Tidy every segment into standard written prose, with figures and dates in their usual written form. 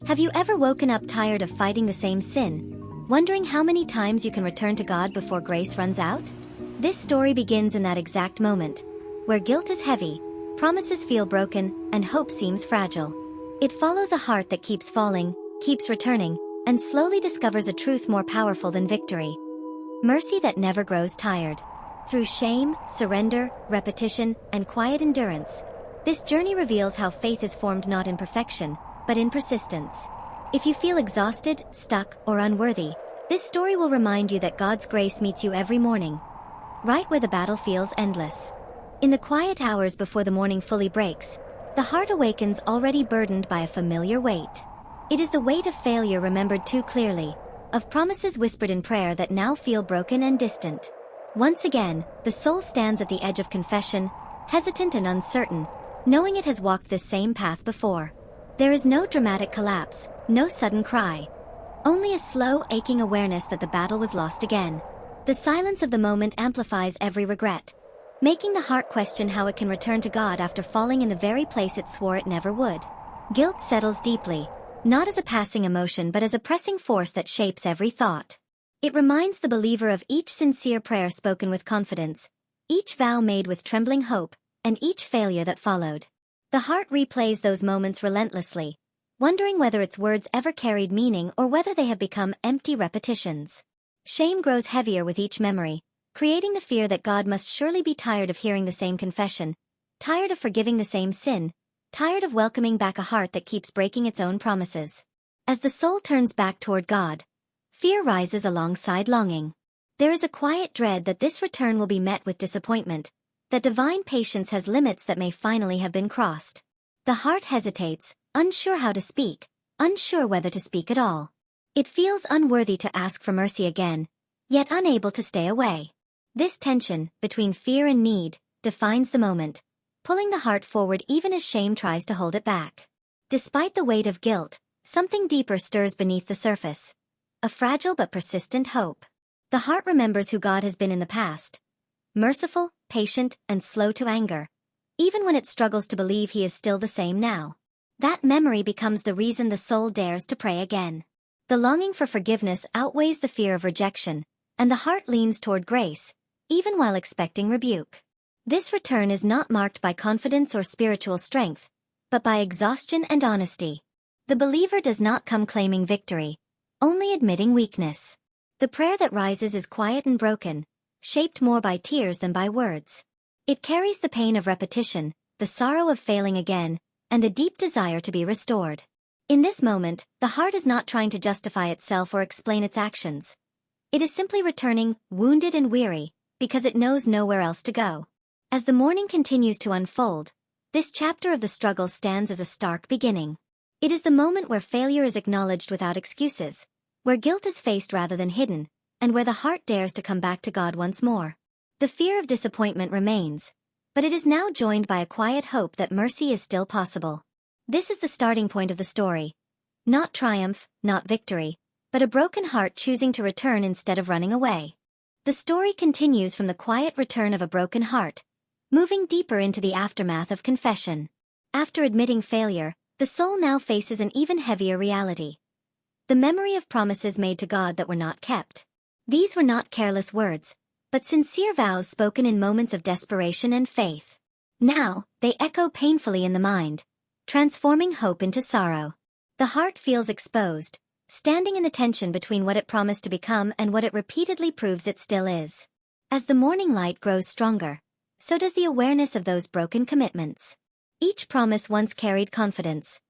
Have you ever woken up tired of fighting the same sin, wondering how many times you can return to God before grace runs out? This story begins in that exact moment, where guilt is heavy, promises feel broken, and hope seems fragile. It follows a heart that keeps falling, keeps returning, and slowly discovers a truth more powerful than victory. Mercy that never grows tired. Through shame, surrender, repetition, and quiet endurance, this journey reveals how faith is formed not in perfection, but in persistence. If you feel exhausted, stuck, or unworthy, this story will remind you that God's grace meets you every morning, right where the battle feels endless. In the quiet hours before the morning fully breaks, the heart awakens already burdened by a familiar weight. It is the weight of failure remembered too clearly, of promises whispered in prayer that now feel broken and distant. Once again, the soul stands at the edge of confession, hesitant and uncertain, knowing it has walked this same path before. There is no dramatic collapse, no sudden cry. Only a slow, aching awareness that the battle was lost again. The silence of the moment amplifies every regret, making the heart question how it can return to God after falling in the very place it swore it never would. Guilt settles deeply, not as a passing emotion but as a pressing force that shapes every thought. It reminds the believer of each sincere prayer spoken with confidence, each vow made with trembling hope, and each failure that followed. The heart replays those moments relentlessly, wondering whether its words ever carried meaning or whether they have become empty repetitions. Shame grows heavier with each memory, creating the fear that God must surely be tired of hearing the same confession, tired of forgiving the same sin, tired of welcoming back a heart that keeps breaking its own promises. As the soul turns back toward God, fear rises alongside longing. There is a quiet dread that this return will be met with disappointment, that divine patience has limits that may finally have been crossed. The heart hesitates, unsure how to speak, unsure whether to speak at all. It feels unworthy to ask for mercy again, yet unable to stay away. This tension, between fear and need, defines the moment, pulling the heart forward even as shame tries to hold it back. Despite the weight of guilt, something deeper stirs beneath the surface. A fragile but persistent hope. The heart remembers who God has been in the past. Merciful, patient, and slow to anger, even when it struggles to believe he is still the same now. That memory becomes the reason the soul dares to pray again. The longing for forgiveness outweighs the fear of rejection, and the heart leans toward grace, even while expecting rebuke. This return is not marked by confidence or spiritual strength, but by exhaustion and honesty. The believer does not come claiming victory, only admitting weakness. The prayer that rises is quiet and broken, shaped more by tears than by words. It carries the pain of repetition, the sorrow of failing again, and the deep desire to be restored. In this moment, the heart is not trying to justify itself or explain its actions. It is simply returning, wounded and weary, because it knows nowhere else to go. As the morning continues to unfold, this chapter of the struggle stands as a stark beginning. It is the moment where failure is acknowledged without excuses, where guilt is faced rather than hidden, and where the heart dares to come back to God once more. The fear of disappointment remains, but it is now joined by a quiet hope that mercy is still possible. This is the starting point of the story. Not triumph, not victory, but a broken heart choosing to return instead of running away. The story continues from the quiet return of a broken heart, moving deeper into the aftermath of confession. After admitting failure, the soul now faces an even heavier reality. The memory of promises made to God that were not kept. These were not careless words, but sincere vows spoken in moments of desperation and faith. Now, they echo painfully in the mind, transforming hope into sorrow. The heart feels exposed, standing in the tension between what it promised to become and what it repeatedly proves it still is. As the morning light grows stronger, so does the awareness of those broken commitments. Each promise once carried confidence.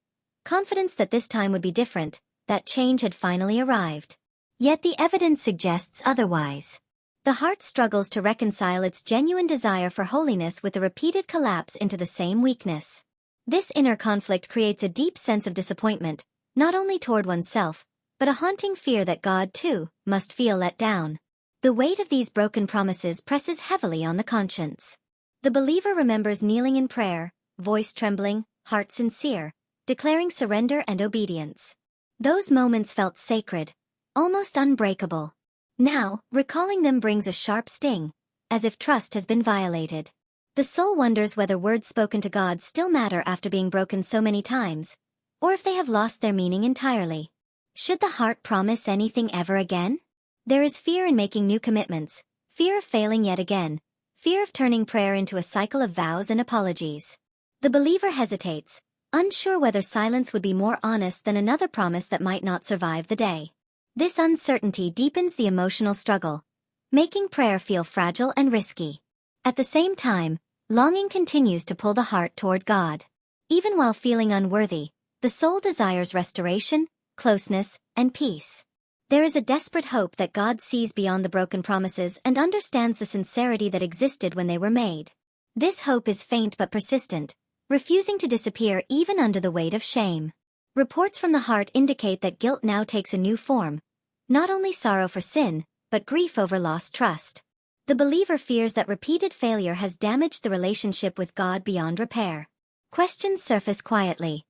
Confidence that this time would be different, that change had finally arrived. Yet the evidence suggests otherwise. The heart struggles to reconcile its genuine desire for holiness with the repeated collapse into the same weakness. This inner conflict creates a deep sense of disappointment, not only toward oneself, but a haunting fear that God, too, must feel let down. The weight of these broken promises presses heavily on the conscience. The believer remembers kneeling in prayer, voice trembling, heart sincere, declaring surrender and obedience. Those moments felt sacred, almost unbreakable. Now, recalling them brings a sharp sting, as if trust has been violated. The soul wonders whether words spoken to God still matter after being broken so many times, or if they have lost their meaning entirely. Should the heart promise anything ever again? There is fear in making new commitments, fear of failing yet again, fear of turning prayer into a cycle of vows and apologies. The believer hesitates, unsure whether silence would be more honest than another promise that might not survive the day. This uncertainty deepens the emotional struggle, making prayer feel fragile and risky. At the same time, longing continues to pull the heart toward God. Even while feeling unworthy, the soul desires restoration, closeness, and peace. There is a desperate hope that God sees beyond the broken promises and understands the sincerity that existed when they were made. This hope is faint but persistent, refusing to disappear even under the weight of shame. Reports from the heart indicate that guilt now takes a new form, not only sorrow for sin, but grief over lost trust. The believer fears that repeated failure has damaged the relationship with God beyond repair. Questions surface quietly.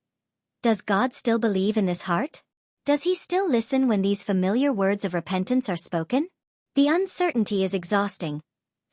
Does God still believe in this heart? Does he still listen when these familiar words of repentance are spoken? The uncertainty is exhausting,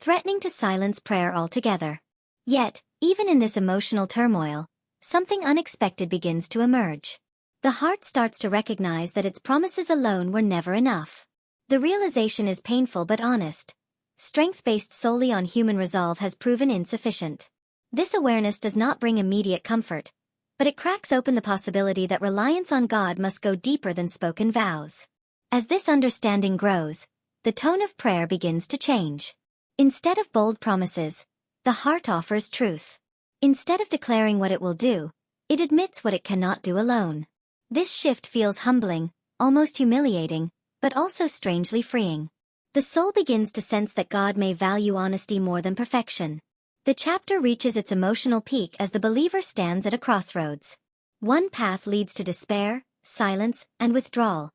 threatening to silence prayer altogether. Yet, even in this emotional turmoil, something unexpected begins to emerge. The heart starts to recognize that its promises alone were never enough. The realization is painful but honest. Strength based solely on human resolve has proven insufficient. This awareness does not bring immediate comfort, but it cracks open the possibility that reliance on God must go deeper than spoken vows. As this understanding grows, the tone of prayer begins to change. Instead of bold promises, the heart offers truth. Instead of declaring what it will do, it admits what it cannot do alone. This shift feels humbling, almost humiliating, but also strangely freeing. The soul begins to sense that God may value honesty more than perfection. The chapter reaches its emotional peak as the believer stands at a crossroads. One path leads to despair, silence, and withdrawal,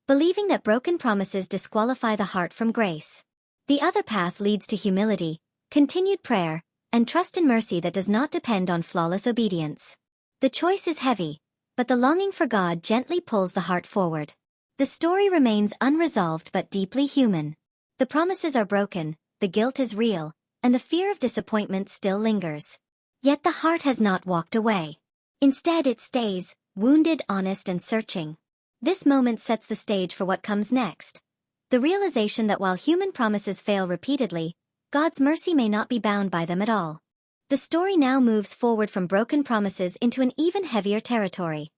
believing that broken promises disqualify the heart from grace. The other path leads to humility, continued prayer, and trust in mercy that does not depend on flawless obedience. The choice is heavy, but the longing for God gently pulls the heart forward. The story remains unresolved but deeply human. The promises are broken, the guilt is real, and the fear of disappointment still lingers. Yet the heart has not walked away. Instead it stays, wounded, honest, and searching. This moment sets the stage for what comes next. The realization that while human promises fail repeatedly, God's mercy may not be bound by them at all. The story now moves forward from broken promises into an even heavier territory.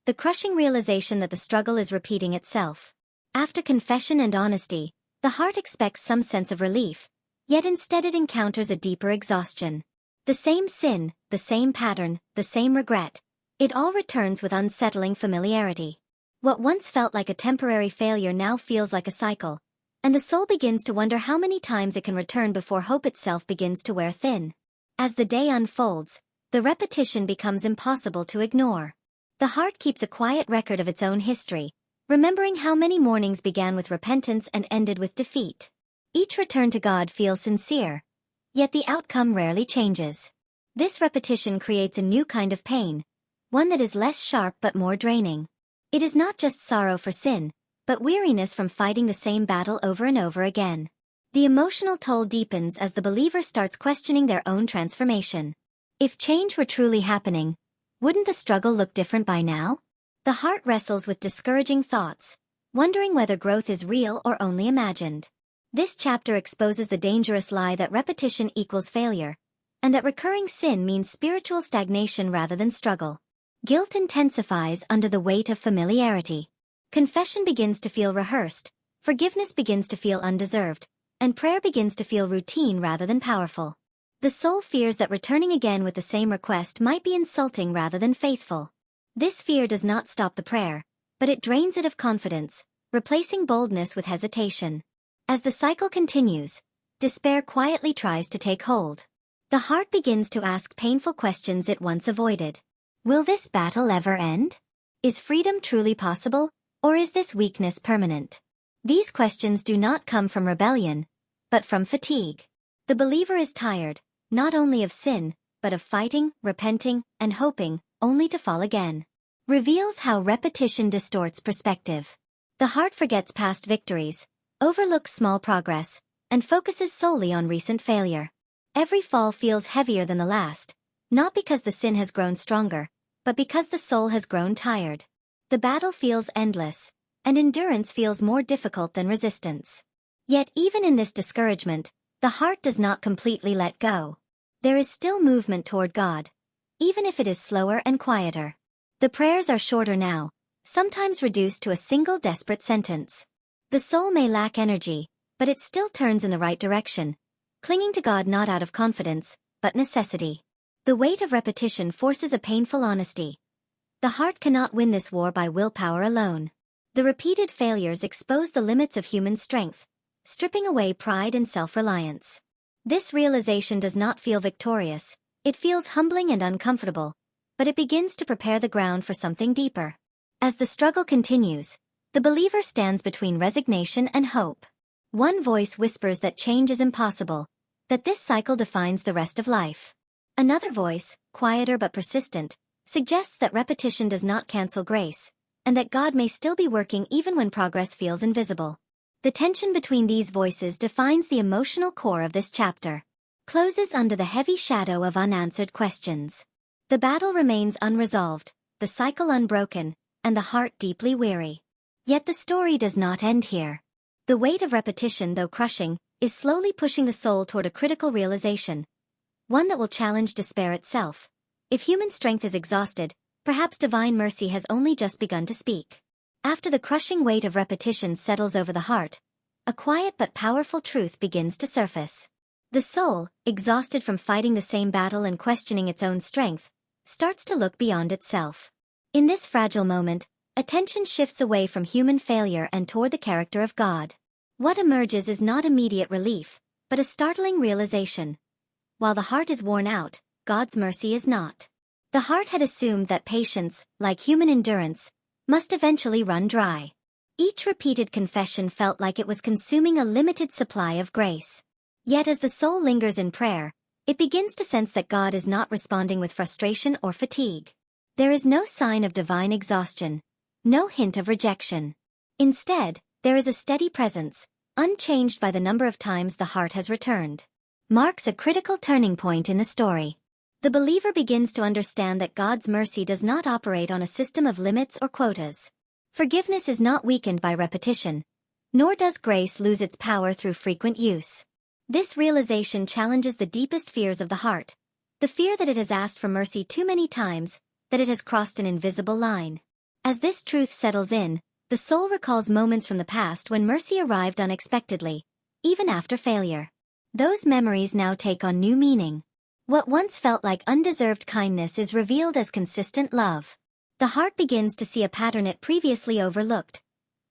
The crushing realization that the struggle is repeating itself. After confession and honesty, the heart expects some sense of relief, yet instead it encounters a deeper exhaustion. The same sin, the same pattern, the same regret. It all returns with unsettling familiarity. What once felt like a temporary failure now feels like a cycle, and the soul begins to wonder how many times it can return before hope itself begins to wear thin. As the day unfolds, the repetition becomes impossible to ignore. The heart keeps a quiet record of its own history, remembering how many mornings began with repentance and ended with defeat. Each return to God feels sincere, yet the outcome rarely changes. This repetition creates a new kind of pain, one that is less sharp but more draining. It is not just sorrow for sin, but weariness from fighting the same battle over and over again. The emotional toll deepens as the believer starts questioning their own transformation. If change were truly happening, wouldn't the struggle look different by now? The heart wrestles with discouraging thoughts, wondering whether growth is real or only imagined. This chapter exposes the dangerous lie that repetition equals failure, and that recurring sin means spiritual stagnation rather than struggle. Guilt intensifies under the weight of familiarity. Confession begins to feel rehearsed, forgiveness begins to feel undeserved, and prayer begins to feel routine rather than powerful. The soul fears that returning again with the same request might be insulting rather than faithful. This fear does not stop the prayer, but it drains it of confidence, replacing boldness with hesitation. As the cycle continues, despair quietly tries to take hold. The heart begins to ask painful questions it once avoided. Will this battle ever end? Is freedom truly possible, or is this weakness permanent? These questions do not come from rebellion, but from fatigue. The believer is tired, not only of sin, but of fighting, repenting, and hoping, only to fall again. Reveals how repetition distorts perspective. The heart forgets past victories, overlooks small progress, and focuses solely on recent failure. Every fall feels heavier than the last, not because the sin has grown stronger, but because the soul has grown tired. The battle feels endless, and endurance feels more difficult than resistance. Yet even in this discouragement, the heart does not completely let go. There is still movement toward God, even if it is slower and quieter. The prayers are shorter now, sometimes reduced to a single desperate sentence. The soul may lack energy, but it still turns in the right direction, clinging to God not out of confidence, but necessity. The weight of repetition forces a painful honesty. The heart cannot win this war by willpower alone. The repeated failures expose the limits of human strength, stripping away pride and self-reliance. This realization does not feel victorious, it feels humbling and uncomfortable, but it begins to prepare the ground for something deeper. As the struggle continues, the believer stands between resignation and hope. One voice whispers that change is impossible, that this cycle defines the rest of life. Another voice, quieter but persistent, suggests that repetition does not cancel grace, and that God may still be working even when progress feels invisible. The tension between these voices defines the emotional core of this chapter. Closes under the heavy shadow of unanswered questions. The battle remains unresolved, the cycle unbroken, and the heart deeply weary. Yet the story does not end here. The weight of repetition, though crushing, is slowly pushing the soul toward a critical realization. One that will challenge despair itself. If human strength is exhausted, perhaps divine mercy has only just begun to speak. After the crushing weight of repetition settles over the heart, a quiet but powerful truth begins to surface. The soul, exhausted from fighting the same battle and questioning its own strength, starts to look beyond itself. In this fragile moment, attention shifts away from human failure and toward the character of God. What emerges is not immediate relief, but a startling realization. While the heart is worn out, God's mercy is not. The heart had assumed that patience, like human endurance, must eventually run dry. Each repeated confession felt like it was consuming a limited supply of grace. Yet as the soul lingers in prayer, it begins to sense that God is not responding with frustration or fatigue. There is no sign of divine exhaustion, no hint of rejection. Instead, there is a steady presence, unchanged by the number of times the heart has returned. Marks a critical turning point in the story. The believer begins to understand that God's mercy does not operate on a system of limits or quotas. Forgiveness is not weakened by repetition, nor does grace lose its power through frequent use. This realization challenges the deepest fears of the heart, the fear that it has asked for mercy too many times, that it has crossed an invisible line. As this truth settles in, the soul recalls moments from the past when mercy arrived unexpectedly, even after failure. Those memories now take on new meaning. What once felt like undeserved kindness is revealed as consistent love. The heart begins to see a pattern it previously overlooked.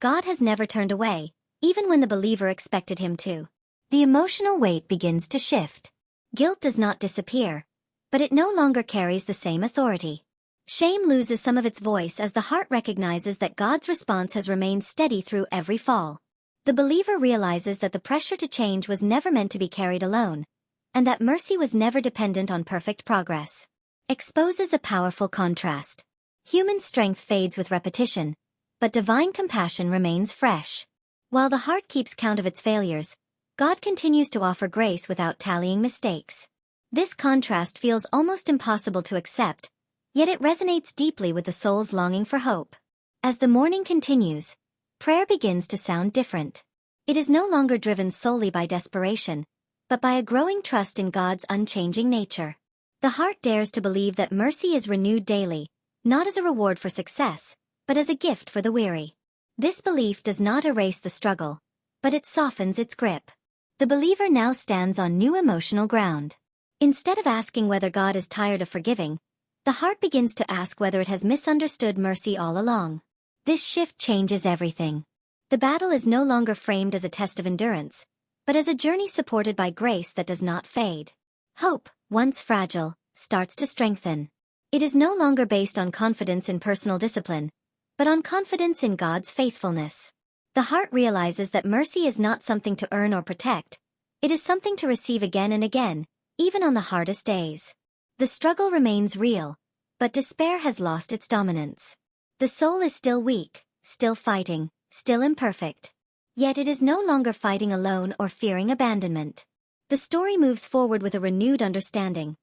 God has never turned away, even when the believer expected him to. The emotional weight begins to shift. Guilt does not disappear, but it no longer carries the same authority. Shame loses some of its voice as the heart recognizes that God's response has remained steady through every fall. The believer realizes that the pressure to change was never meant to be carried alone, and that mercy was never dependent on perfect progress. Exposes a powerful contrast. Human strength fades with repetition, but divine compassion remains fresh. While the heart keeps count of its failures, God continues to offer grace without tallying mistakes. This contrast feels almost impossible to accept, yet it resonates deeply with the soul's longing for hope. As the morning continues, prayer begins to sound different. It is no longer driven solely by desperation, but by a growing trust in God's unchanging nature. The heart dares to believe that mercy is renewed daily, not as a reward for success, but as a gift for the weary. This belief does not erase the struggle, but it softens its grip. The believer now stands on new emotional ground. Instead of asking whether God is tired of forgiving, the heart begins to ask whether it has misunderstood mercy all along. This shift changes everything. The battle is no longer framed as a test of endurance, but as a journey supported by grace that does not fade. Hope, once fragile, starts to strengthen. It is no longer based on confidence in personal discipline, but on confidence in God's faithfulness. The heart realizes that mercy is not something to earn or protect, it is something to receive again and again, even on the hardest days. The struggle remains real, but despair has lost its dominance. The soul is still weak, still fighting, still imperfect. Yet it is no longer fighting alone or fearing abandonment. The story moves forward with a renewed understanding.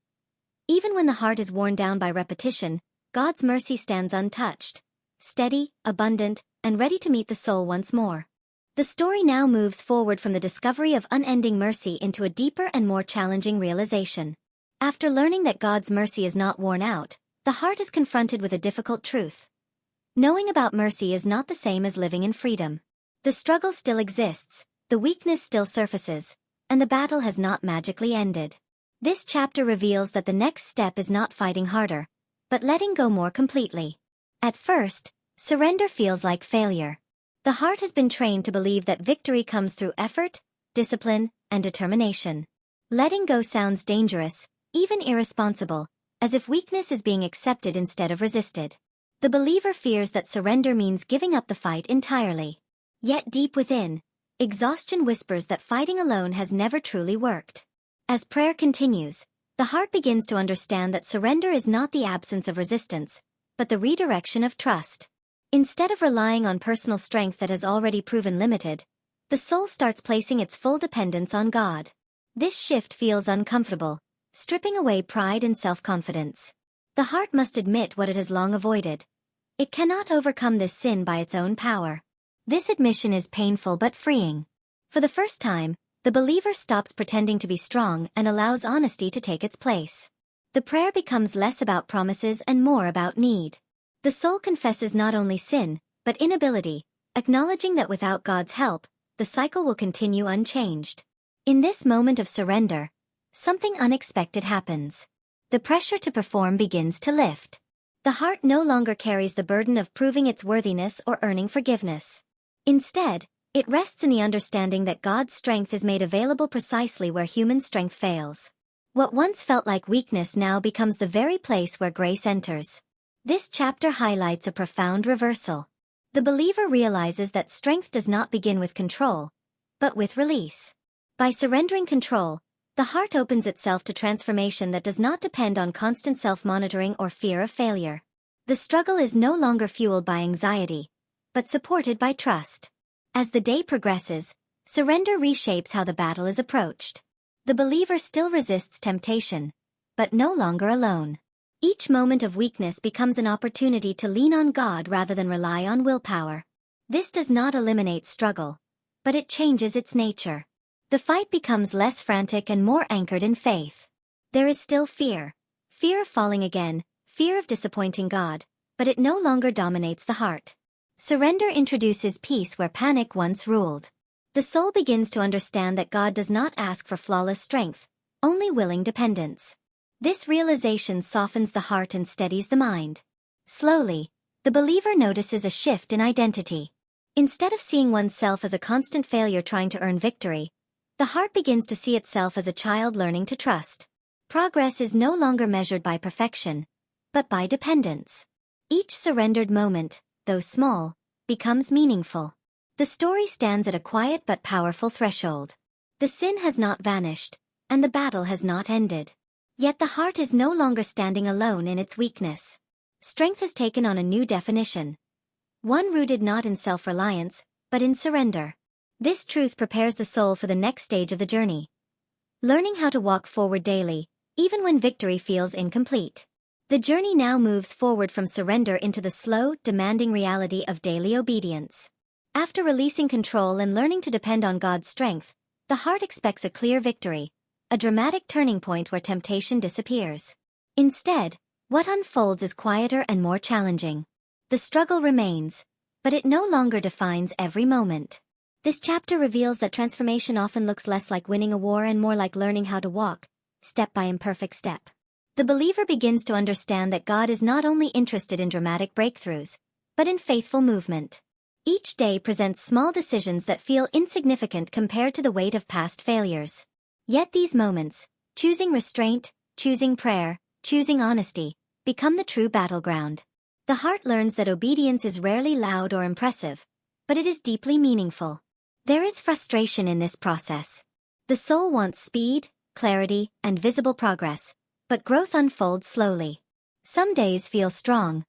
Even when the heart is worn down by repetition, God's mercy stands untouched, steady, abundant, and ready to meet the soul once more. The story now moves forward from the discovery of unending mercy into a deeper and more challenging realization. After learning that God's mercy is not worn out, the heart is confronted with a difficult truth. Knowing about mercy is not the same as living in freedom. The struggle still exists, the weakness still surfaces, and the battle has not magically ended. This chapter reveals that the next step is not fighting harder, but letting go more completely. At first, surrender feels like failure. The heart has been trained to believe that victory comes through effort, discipline, and determination. Letting go sounds dangerous, even irresponsible, as if weakness is being accepted instead of resisted. The believer fears that surrender means giving up the fight entirely. Yet deep within, exhaustion whispers that fighting alone has never truly worked. As prayer continues, the heart begins to understand that surrender is not the absence of resistance, but the redirection of trust. Instead of relying on personal strength that has already proven limited, the soul starts placing its full dependence on God. This shift feels uncomfortable, stripping away pride and self-confidence. The heart must admit what it has long avoided. It cannot overcome this sin by its own power. This admission is painful but freeing. For the first time, the believer stops pretending to be strong and allows honesty to take its place. The prayer becomes less about promises and more about need. The soul confesses not only sin, but inability, acknowledging that without God's help, the cycle will continue unchanged. In this moment of surrender, something unexpected happens. The pressure to perform begins to lift. The heart no longer carries the burden of proving its worthiness or earning forgiveness. Instead, it rests in the understanding that God's strength is made available precisely where human strength fails. What once felt like weakness now becomes the very place where grace enters. This chapter highlights a profound reversal. The believer realizes that strength does not begin with control, but with release. By surrendering control, the heart opens itself to transformation that does not depend on constant self-monitoring or fear of failure. The struggle is no longer fueled by anxiety, but supported by trust. As the day progresses, surrender reshapes how the battle is approached. The believer still resists temptation, but no longer alone. Each moment of weakness becomes an opportunity to lean on God rather than rely on willpower. This does not eliminate struggle, but it changes its nature. The fight becomes less frantic and more anchored in faith. There is still fear. Fear of falling again, fear of disappointing God, but it no longer dominates the heart. Surrender introduces peace where panic once ruled. The soul begins to understand that God does not ask for flawless strength, only willing dependence. This realization softens the heart and steadies the mind. Slowly, the believer notices a shift in identity. Instead of seeing oneself as a constant failure trying to earn victory, the heart begins to see itself as a child learning to trust. Progress is no longer measured by perfection, but by dependence. Each surrendered moment, though small, becomes meaningful. The story stands at a quiet but powerful threshold. The sin has not vanished, and the battle has not ended. Yet the heart is no longer standing alone in its weakness. Strength has taken on a new definition. One rooted not in self-reliance, but in surrender. This truth prepares the soul for the next stage of the journey. Learning how to walk forward daily, even when victory feels incomplete. The journey now moves forward from surrender into the slow, demanding reality of daily obedience. After releasing control and learning to depend on God's strength, the heart expects a clear victory, a dramatic turning point where temptation disappears. Instead, what unfolds is quieter and more challenging. The struggle remains, but it no longer defines every moment. This chapter reveals that transformation often looks less like winning a war and more like learning how to walk, step by imperfect step. The believer begins to understand that God is not only interested in dramatic breakthroughs, but in faithful movement. Each day presents small decisions that feel insignificant compared to the weight of past failures. Yet these moments, choosing restraint, choosing prayer, choosing honesty, become the true battleground. The heart learns that obedience is rarely loud or impressive, but it is deeply meaningful. There is frustration in this process. The soul wants speed, clarity, and visible progress, but growth unfolds slowly. Some days feel strong,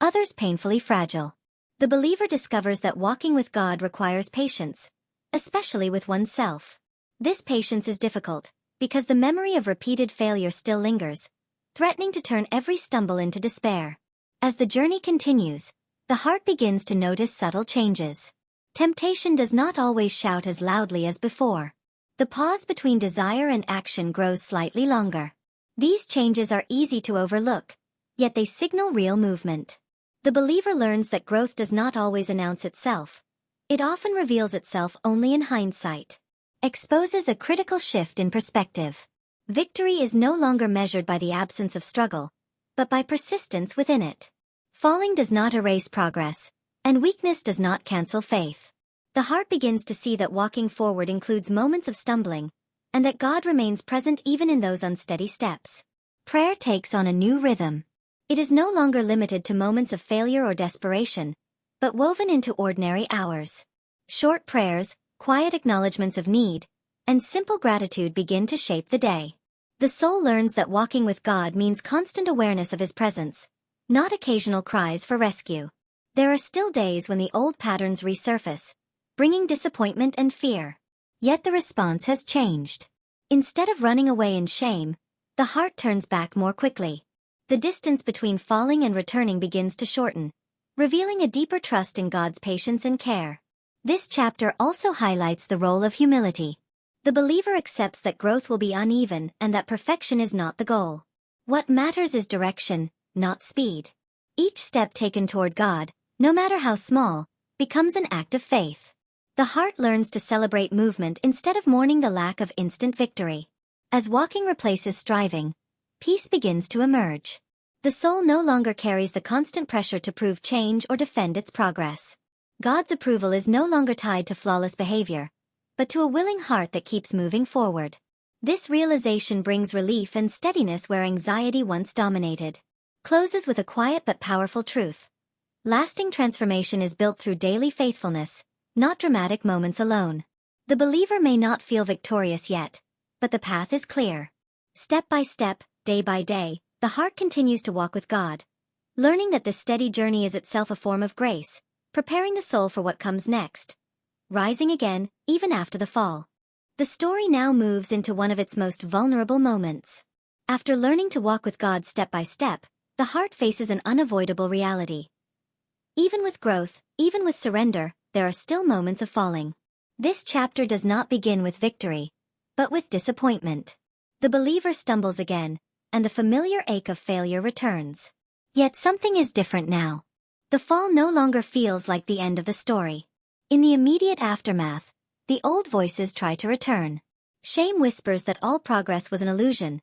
others painfully fragile. The believer discovers that walking with God requires patience, especially with oneself. This patience is difficult, because the memory of repeated failure still lingers, threatening to turn every stumble into despair. As the journey continues, the heart begins to notice subtle changes. Temptation does not always shout as loudly as before. The pause between desire and action grows slightly longer. These changes are easy to overlook, yet they signal real movement. The believer learns that growth does not always announce itself. It often reveals itself only in hindsight. Exposes a critical shift in perspective. Victory is no longer measured by the absence of struggle, but by persistence within it. Falling does not erase progress, and weakness does not cancel faith. The heart begins to see that walking forward includes moments of stumbling, and that God remains present even in those unsteady steps. Prayer takes on a new rhythm. It is no longer limited to moments of failure or desperation, but woven into ordinary hours. Short prayers, quiet acknowledgments of need, and simple gratitude begin to shape the day. The soul learns that walking with God means constant awareness of His presence, not occasional cries for rescue. There are still days when the old patterns resurface, bringing disappointment and fear. Yet the response has changed. Instead of running away in shame, the heart turns back more quickly. The distance between falling and returning begins to shorten, revealing a deeper trust in God's patience and care. This chapter also highlights the role of humility. The believer accepts that growth will be uneven and that perfection is not the goal. What matters is direction, not speed. Each step taken toward God, no matter how small, becomes an act of faith. The heart learns to celebrate movement instead of mourning the lack of instant victory. As walking replaces striving, peace begins to emerge. The soul no longer carries the constant pressure to prove change or defend its progress. God's approval is no longer tied to flawless behavior, but to a willing heart that keeps moving forward. This realization brings relief and steadiness where anxiety once dominated. Closes with a quiet but powerful truth. Lasting transformation is built through daily faithfulness, not dramatic moments alone. The believer may not feel victorious yet, but the path is clear. Step by step, day by day, the heart continues to walk with God, learning that this steady journey is itself a form of grace, preparing the soul for what comes next. Rising again, even after the fall. The story now moves into one of its most vulnerable moments. After learning to walk with God step by step, the heart faces an unavoidable reality. Even with growth, even with surrender, there are still moments of falling. This chapter does not begin with victory, but with disappointment. The believer stumbles again, and the familiar ache of failure returns. Yet something is different now. The fall no longer feels like the end of the story. In the immediate aftermath, the old voices try to return. Shame whispers that all progress was an illusion,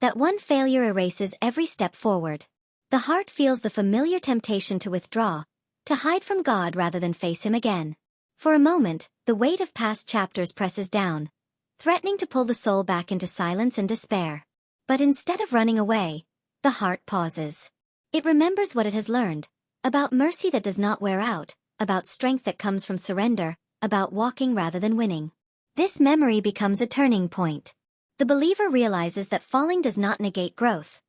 that one failure erases every step forward. The heart feels the familiar temptation to withdraw, to hide from God rather than face Him again. For a moment, the weight of past chapters presses down, threatening to pull the soul back into silence and despair. But instead of running away, the heart pauses. It remembers what it has learned, about mercy that does not wear out, about strength that comes from surrender, about walking rather than winning. This memory becomes a turning point. The believer realizes that falling does not negate growth.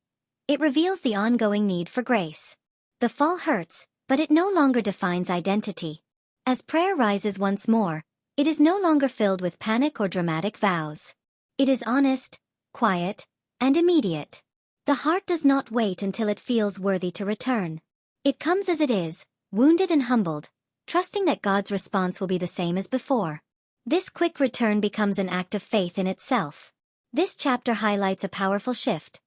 It reveals the ongoing need for grace. The fall hurts, but it no longer defines identity. As prayer rises once more, it is no longer filled with panic or dramatic vows. It is honest, quiet, and immediate. The heart does not wait until it feels worthy to return. It comes as it is, wounded and humbled, trusting that God's response will be the same as before. This quick return becomes an act of faith in itself. This chapter highlights a powerful shift.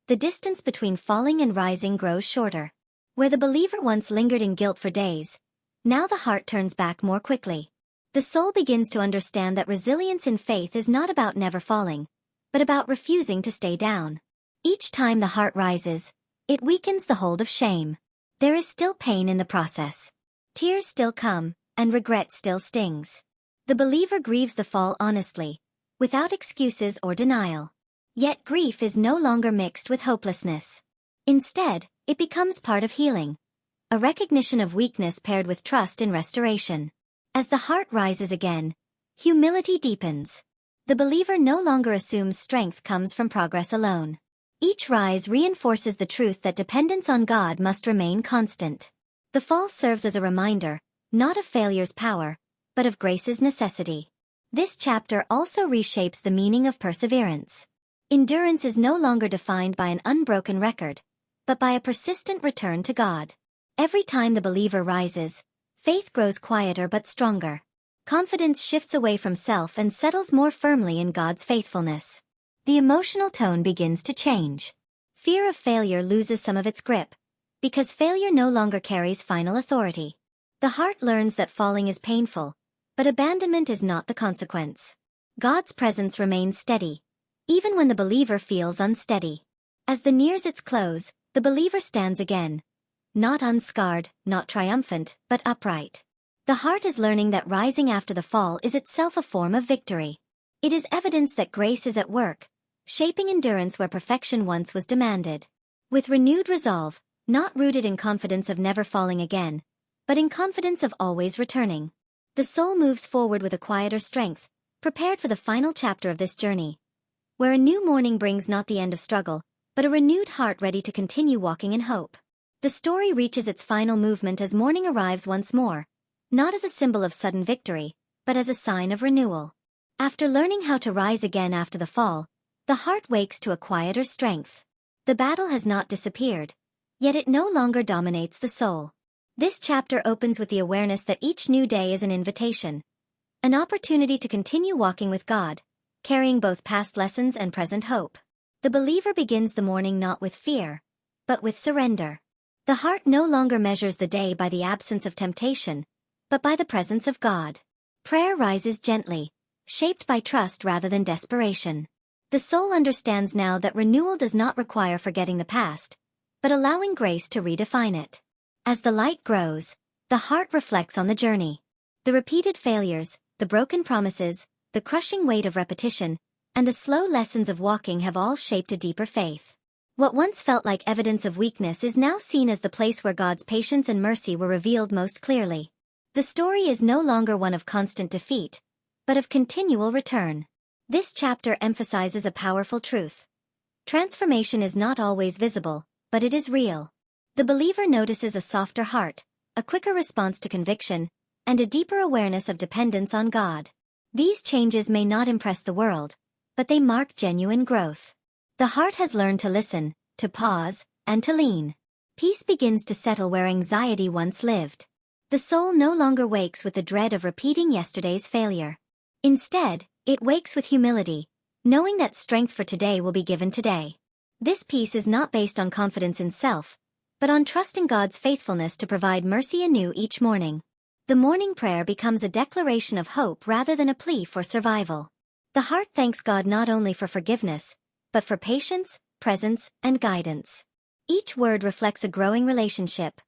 The distance between falling and rising grows shorter. Where the believer once lingered in guilt for days, now the heart turns back more quickly. The soul begins to understand that resilience in faith is not about never falling, but about refusing to stay down. Each time the heart rises, it weakens the hold of shame. There is still pain in the process. Tears still come, and regret still stings. The believer grieves the fall honestly, without excuses or denial. Yet grief is no longer mixed with hopelessness. Instead, it becomes part of healing, a recognition of weakness paired with trust in restoration. As the heart rises again, humility deepens. The believer no longer assumes strength comes from progress alone. Each rise reinforces the truth that dependence on God must remain constant. The fall serves as a reminder, not of failure's power, but of grace's necessity. This chapter also reshapes the meaning of perseverance. Endurance is no longer defined by an unbroken record, but by a persistent return to God. Every time the believer rises, faith grows quieter but stronger. Confidence shifts away from self and settles more firmly in God's faithfulness. The emotional tone begins to change. Fear of failure loses some of its grip, because failure no longer carries final authority. The heart learns that falling is painful, but abandonment is not the consequence. God's presence remains steady, even when the believer feels unsteady. As the nears its close, the believer stands again, not unscarred, not triumphant, but upright. The heart is learning that rising after the fall is itself a form of victory. It is evidence that grace is at work, shaping endurance where perfection once was demanded. With renewed resolve, not rooted in confidence of never falling again, but in confidence of always returning, the soul moves forward with a quieter strength, prepared for the final chapter of this journey, where a new morning brings not the end of struggle, but a renewed heart ready to continue walking in hope. The story reaches its final movement as morning arrives once more, not as a symbol of sudden victory, but as a sign of renewal. After learning how to rise again after the fall, the heart wakes to a quieter strength. The battle has not disappeared, yet it no longer dominates the soul. This chapter opens with the awareness that each new day is an invitation, an opportunity to continue walking with God, carrying both past lessons and present hope. The believer begins the morning not with fear, but with surrender. The heart no longer measures the day by the absence of temptation, but by the presence of God. Prayer rises gently, shaped by trust rather than desperation. The soul understands now that renewal does not require forgetting the past, but allowing grace to redefine it. As the light grows, the heart reflects on the journey. The repeated failures, the broken promises, the crushing weight of repetition, and the slow lessons of walking have all shaped a deeper faith. What once felt like evidence of weakness is now seen as the place where God's patience and mercy were revealed most clearly. The story is no longer one of constant defeat, but of continual return. This chapter emphasizes a powerful truth. Transformation is not always visible, but it is real. The believer notices a softer heart, a quicker response to conviction, and a deeper awareness of dependence on God. These changes may not impress the world, but they mark genuine growth. The heart has learned to listen, to pause, and to lean. Peace begins to settle where anxiety once lived. The soul no longer wakes with the dread of repeating yesterday's failure. Instead, it wakes with humility, knowing that strength for today will be given today. This peace is not based on confidence in self, but on trusting God's faithfulness to provide mercy anew each morning. The morning prayer becomes a declaration of hope rather than a plea for survival. The heart thanks God not only for forgiveness, but for patience, presence, and guidance. Each word reflects a growing relationship,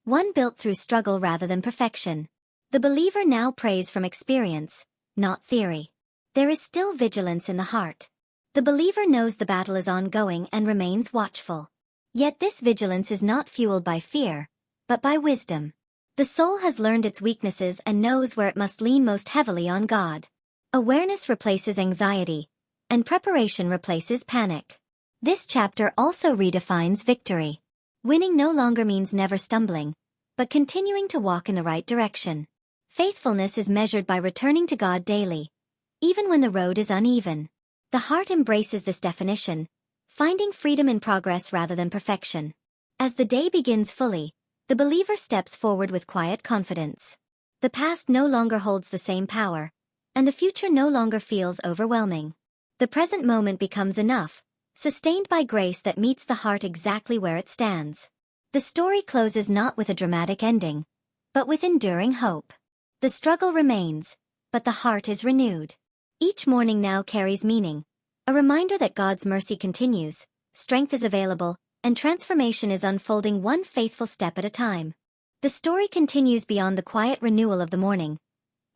one built through struggle rather than perfection. The believer now prays from experience, not theory. There is still vigilance in the heart. The believer knows the battle is ongoing and remains watchful. Yet this vigilance is not fueled by fear, but by wisdom. The soul has learned its weaknesses and knows where it must lean most heavily on God. Awareness replaces anxiety, and preparation replaces panic. This chapter also redefines victory. Winning no longer means never stumbling, but continuing to walk in the right direction. Faithfulness is measured by returning to God daily, even when the road is uneven. The heart embraces this definition, finding freedom in progress rather than perfection. As the day begins fully, the believer steps forward with quiet confidence. The past no longer holds the same power, and the future no longer feels overwhelming. The present moment becomes enough, sustained by grace that meets the heart exactly where it stands. The story closes not with a dramatic ending, but with enduring hope. The struggle remains, but the heart is renewed. Each morning now carries meaning, a reminder that God's mercy continues, strength is available, and transformation is unfolding one faithful step at a time. The story continues beyond the quiet renewal of the morning,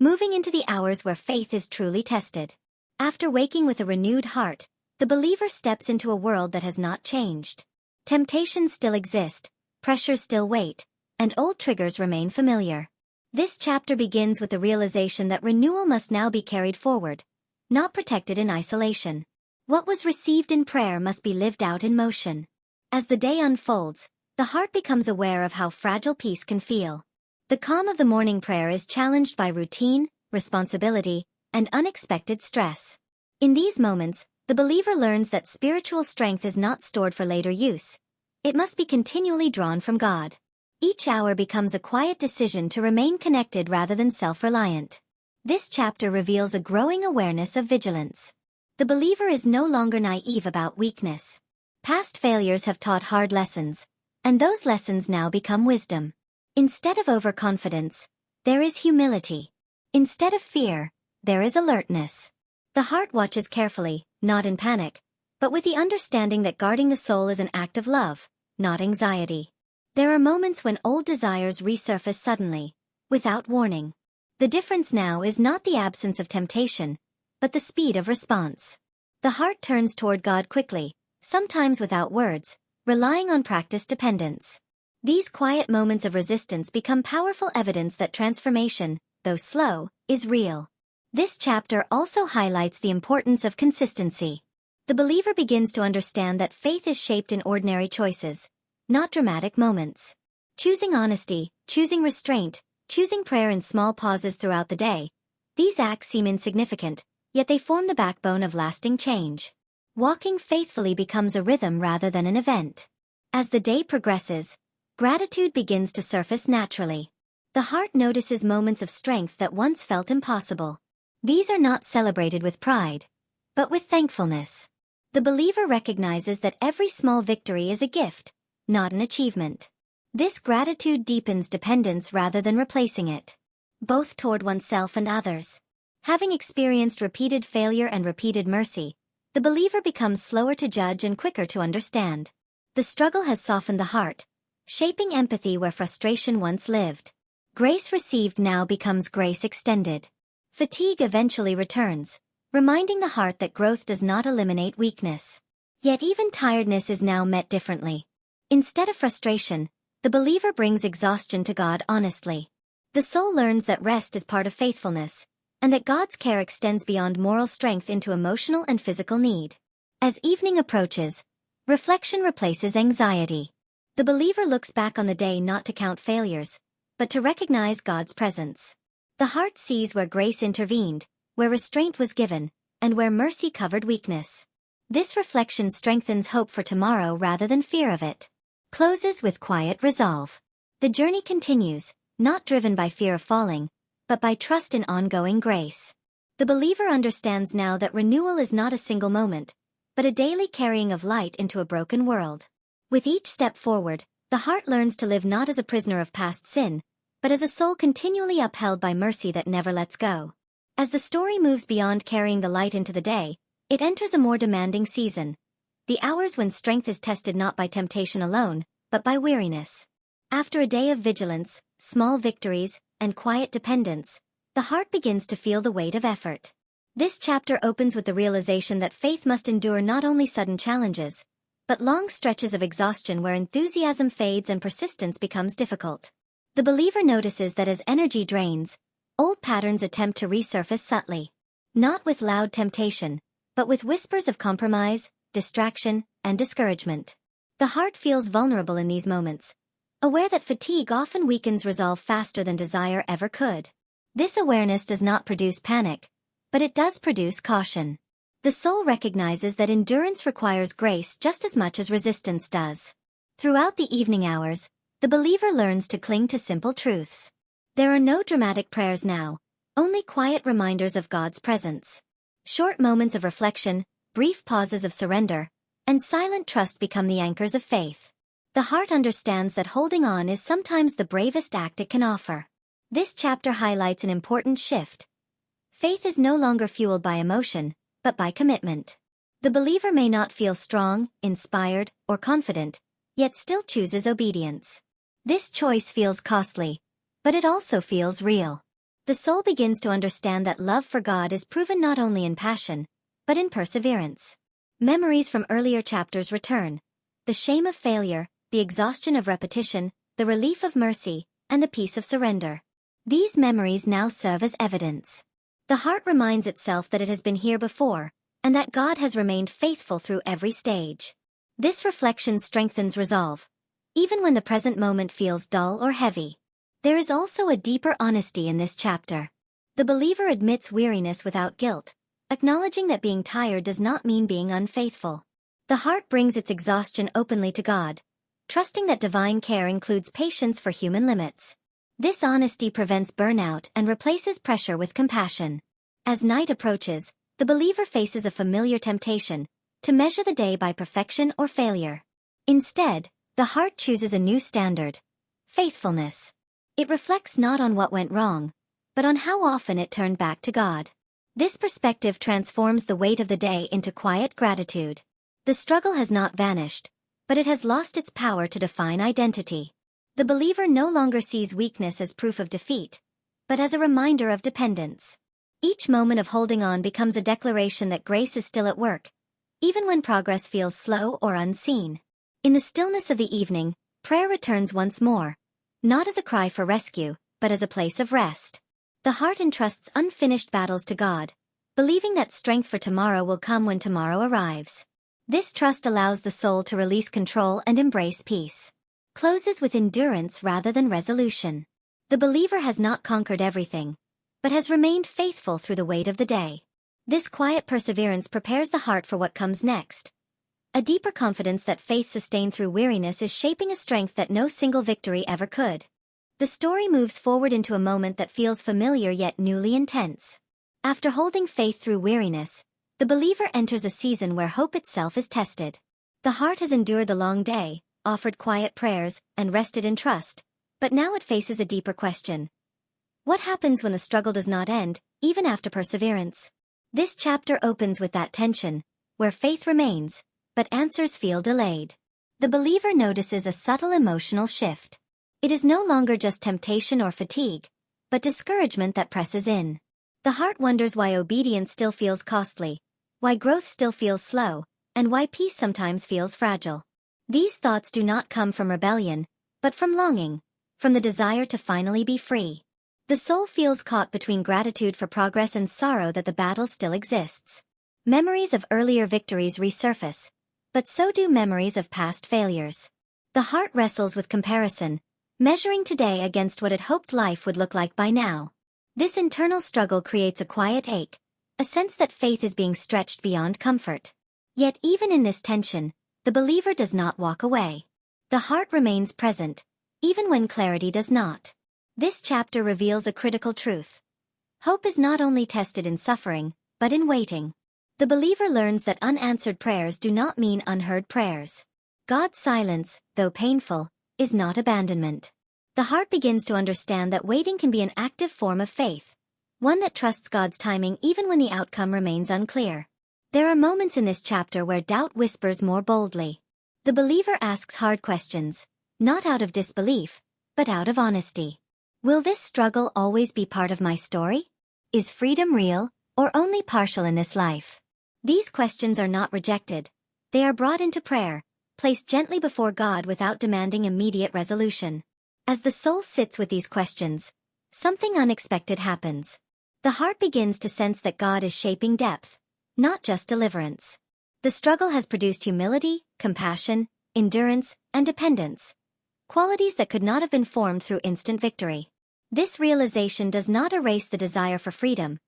moving into the hours where faith is truly tested. After waking with a renewed heart, the believer steps into a world that has not changed. Temptations still exist, pressures still wait, and old triggers remain familiar. This chapter begins with the realization that renewal must now be carried forward, not protected in isolation. What was received in prayer must be lived out in motion. As the day unfolds, the heart becomes aware of how fragile peace can feel. The calm of the morning prayer is challenged by routine, responsibility, and unexpected stress. In these moments, the believer learns that spiritual strength is not stored for later use, It must be continually drawn from God. Each hour becomes a quiet decision to remain connected rather than self-reliant. This chapter reveals a growing awareness of vigilance. The believer is no longer naive about weakness. Past failures have taught hard lessons, and those lessons now become wisdom. Instead of overconfidence, there is humility. Instead of fear, there is alertness. The heart watches carefully, not in panic, but with the understanding that guarding the soul is an act of love, not anxiety. There are moments when old desires resurface suddenly, without warning. The difference now is not the absence of temptation, but the speed of response. The heart turns toward God quickly, sometimes without words, relying on practiced dependence. These quiet moments of resistance become powerful evidence that transformation, though slow, is real. This chapter also highlights the importance of consistency. The believer begins to understand that faith is shaped in ordinary choices, not dramatic moments. Choosing honesty, choosing restraint, choosing prayer in small pauses throughout the day. These acts seem insignificant, yet they form the backbone of lasting change. Walking faithfully becomes a rhythm rather than an event. As the day progresses, gratitude begins to surface naturally. The heart notices moments of strength that once felt impossible. These are not celebrated with pride, but with thankfulness. The believer recognizes that every small victory is a gift, not an achievement. This gratitude deepens dependence rather than replacing it, both toward oneself and others. Having experienced repeated failure and repeated mercy, the believer becomes slower to judge and quicker to understand. The struggle has softened the heart, shaping empathy where frustration once lived. Grace received now becomes grace extended. Fatigue eventually returns, reminding the heart that growth does not eliminate weakness. Yet even tiredness is now met differently. Instead of frustration, the believer brings exhaustion to God honestly. The soul learns that rest is part of faithfulness, and that God's care extends beyond moral strength into emotional and physical need. As evening approaches, reflection replaces anxiety. The believer looks back on the day not to count failures, but to recognize God's presence. The heart sees where grace intervened, where restraint was given, and where mercy covered weakness. This reflection strengthens hope for tomorrow rather than fear of it. Closes with quiet resolve. The journey continues, not driven by fear of falling, but by trust in ongoing grace. The believer understands now that renewal is not a single moment, but a daily carrying of light into a broken world. With each step forward, the heart learns to live not as a prisoner of past sin, but as a soul continually upheld by mercy that never lets go. As the story moves beyond carrying the light into the day, it enters a more demanding season. The hours when strength is tested not by temptation alone, but by weariness. After a day of vigilance, small victories, and quiet dependence, the heart begins to feel the weight of effort. This chapter opens with the realization that faith must endure not only sudden challenges, but long stretches of exhaustion where enthusiasm fades and persistence becomes difficult. The believer notices that as energy drains, old patterns attempt to resurface subtly. Not with loud temptation, but with whispers of compromise, distraction, and discouragement. The heart feels vulnerable in these moments, aware that fatigue often weakens resolve faster than desire ever could. This awareness does not produce panic, but it does produce caution. The soul recognizes that endurance requires grace just as much as resistance does. Throughout the evening hours, the believer learns to cling to simple truths. There are no dramatic prayers now, only quiet reminders of God's presence. Short moments of reflection, brief pauses of surrender, and silent trust become the anchors of faith. The heart understands that holding on is sometimes the bravest act it can offer. This chapter highlights an important shift. Faith is no longer fueled by emotion, but by commitment. The believer may not feel strong, inspired, or confident, yet still chooses obedience. This choice feels costly, but it also feels real. The soul begins to understand that love for God is proven not only in passion, but in perseverance. Memories from earlier chapters return. The shame of failure, the exhaustion of repetition, the relief of mercy, and the peace of surrender. These memories now serve as evidence. The heart reminds itself that it has been here before, and that God has remained faithful through every stage. This reflection strengthens resolve, even when the present moment feels dull or heavy. There is also a deeper honesty in this chapter. The believer admits weariness without guilt, acknowledging that being tired does not mean being unfaithful. The heart brings its exhaustion openly to God, trusting that divine care includes patience for human limits. This honesty prevents burnout and replaces pressure with compassion. As night approaches, the believer faces a familiar temptation to measure the day by perfection or failure. Instead, the heart chooses a new standard: faithfulness. It reflects not on what went wrong, but on how often it turned back to God. This perspective transforms the weight of the day into quiet gratitude. The struggle has not vanished, but it has lost its power to define identity. The believer no longer sees weakness as proof of defeat, but as a reminder of dependence. Each moment of holding on becomes a declaration that grace is still at work, even when progress feels slow or unseen. In the stillness of the evening, prayer returns once more, not as a cry for rescue, but as a place of rest. The heart entrusts unfinished battles to God, believing that strength for tomorrow will come when tomorrow arrives. This trust allows the soul to release control and embrace peace. Closes with endurance rather than resolution. The believer has not conquered everything, but has remained faithful through the weight of the day. This quiet perseverance prepares the heart for what comes next. A deeper confidence that faith sustained through weariness is shaping a strength that no single victory ever could. The story moves forward into a moment that feels familiar yet newly intense. After holding faith through weariness, the believer enters a season where hope itself is tested. The heart has endured the long day, offered quiet prayers, and rested in trust, but now it faces a deeper question. What happens when the struggle does not end, even after perseverance? This chapter opens with that tension, where faith remains, but answers feel delayed. The believer notices a subtle emotional shift. It is no longer just temptation or fatigue, but discouragement that presses in. The heart wonders why obedience still feels costly, why growth still feels slow, and why peace sometimes feels fragile. These thoughts do not come from rebellion, but from longing, from the desire to finally be free. The soul feels caught between gratitude for progress and sorrow that the battle still exists. Memories of earlier victories resurface, but so do memories of past failures. The heart wrestles with comparison, measuring today against what it hoped life would look like by now. This internal struggle creates a quiet ache, a sense that faith is being stretched beyond comfort. Yet even in this tension, the believer does not walk away. The heart remains present, even when clarity does not. This chapter reveals a critical truth. Hope is not only tested in suffering, but in waiting. The believer learns that unanswered prayers do not mean unheard prayers. God's silence, though painful, is not abandonment. The heart begins to understand that waiting can be an active form of faith, one that trusts God's timing even when the outcome remains unclear. There are moments in this chapter where doubt whispers more boldly. The believer asks hard questions, not out of disbelief, but out of honesty. Will this struggle always be part of my story? Is freedom real, or only partial in this life? These questions are not rejected. They are brought into prayer, placed gently before God without demanding immediate resolution. As the soul sits with these questions, something unexpected happens. The heart begins to sense that God is shaping depth, not just deliverance. The struggle has produced humility, compassion, endurance, and dependence, qualities that could not have been formed through instant victory. This realization does not erase the desire for freedom,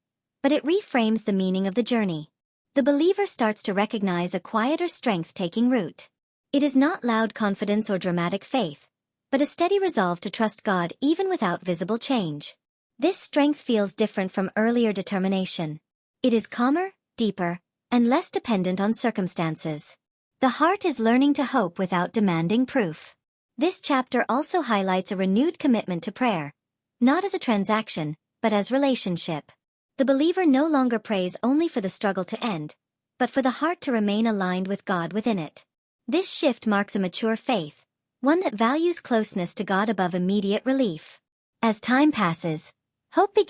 but it reframes the meaning of the journey. The believer starts to recognize a quieter strength taking root. It is not loud confidence or dramatic faith, but a steady resolve to trust God even without visible change. This strength feels different from earlier determination. It is calmer, deeper, and less dependent on circumstances. The heart is learning to hope without demanding proof. This chapter also highlights a renewed commitment to prayer, not as a transaction, but as relationship. The believer no longer prays only for the struggle to end, but for the heart to remain aligned with God within it. This shift marks a mature faith, one that values closeness to God above immediate relief. As time passes, hope begins